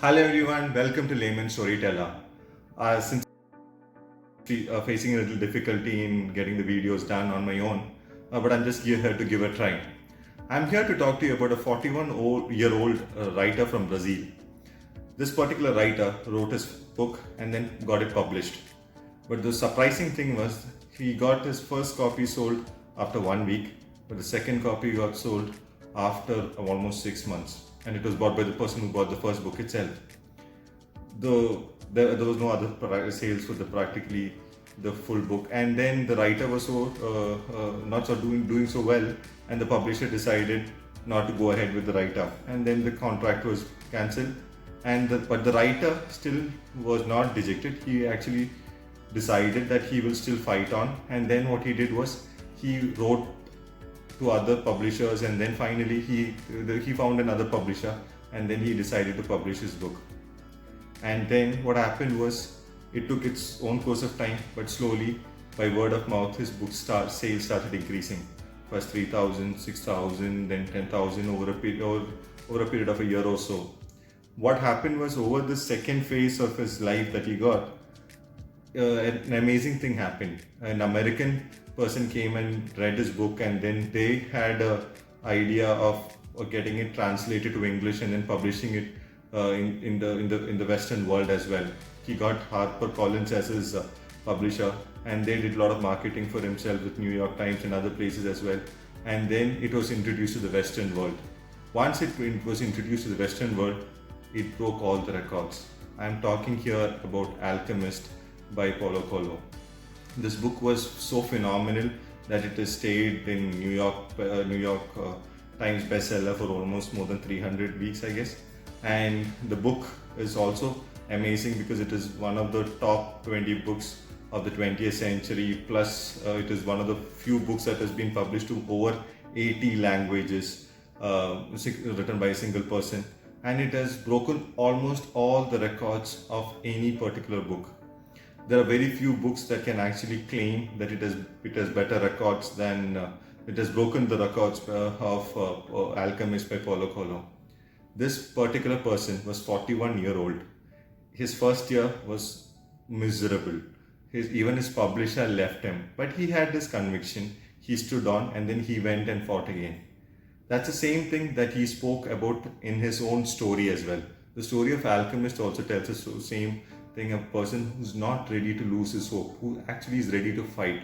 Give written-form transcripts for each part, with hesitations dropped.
Hello everyone, welcome to Layman Storyteller. Since facing a little difficulty in getting the videos done on my own, but I'm just here to give a try. I'm here to talk to you about a 41-year-old writer from Brazil. This particular writer wrote his book and then got it published. But the surprising thing was he got his first copy sold after 1 week, but the second copy got sold after almost 6 months. And it was bought by the person who bought the first book itself. Though there was no other sales for the practically the full book, and then the writer was not so doing so well, and the publisher decided not to go ahead with the write-up, and then the contract was cancelled. But the writer still was not dejected. He actually decided that he will still fight on, and then what he did was he wrote to other publishers, and then finally he found another publisher, and then he decided to publish his book. And then what happened was it took its own course of time, but slowly by word of mouth his book sales started increasing. First 3,000, 6,000, then 10,000 over a period of a year or so. What happened was, over the second phase of his life that he got, an amazing thing happened. An American person came and read his book, and then they had an idea of getting it translated to English and then publishing it in the Western world as well. He got HarperCollins as his publisher, and they did a lot of marketing for himself with New York Times and other places as well. And then it was introduced to the Western world. Once it was introduced to the Western world, it broke all the records. I am talking here about Alchemist by Paulo Coelho. This book was so phenomenal that it has stayed in New York Times bestseller for almost more than 300 weeks, I guess. And the book is also amazing because it is one of the top 20 books of the 20th century. Plus, it is one of the few books that has been published to over 80 languages, written by a single person. And it has broken almost all the records of any particular book. There are very few books that can actually claim that it has better records than it has broken the records of Alchemist by Paulo Coelho. This particular person was 41-year-old. His first year was miserable. Even his publisher left him, but he had this conviction. He stood on, and then he went and fought again. That's the same thing that he spoke about in his own story as well. The story of Alchemist also tells us the same thing, a person who's not ready to lose his hope, who actually is ready to fight.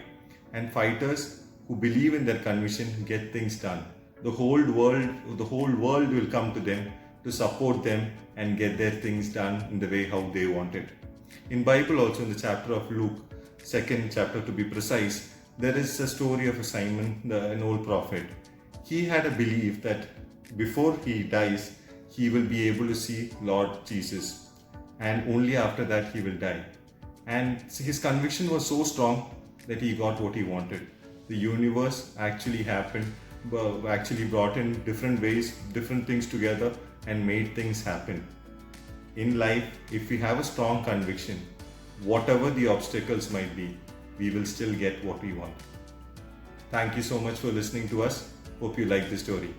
And fighters who believe in their conviction get things done. The whole world will come to them to support them and get their things done in the way how they want it. In Bible also, in the chapter of Luke, second chapter to be precise, there is a story of Simon, an old prophet. He had a belief that before he dies, he will be able to see Lord Jesus, and only after that he will die. And his conviction was so strong that he got what he wanted. The universe actually happened, actually brought in different ways, different things together, and made things happen. In life, if we have a strong conviction, whatever the obstacles might be, we will still get what we want. Thank you so much for listening to us. Hope you like this story.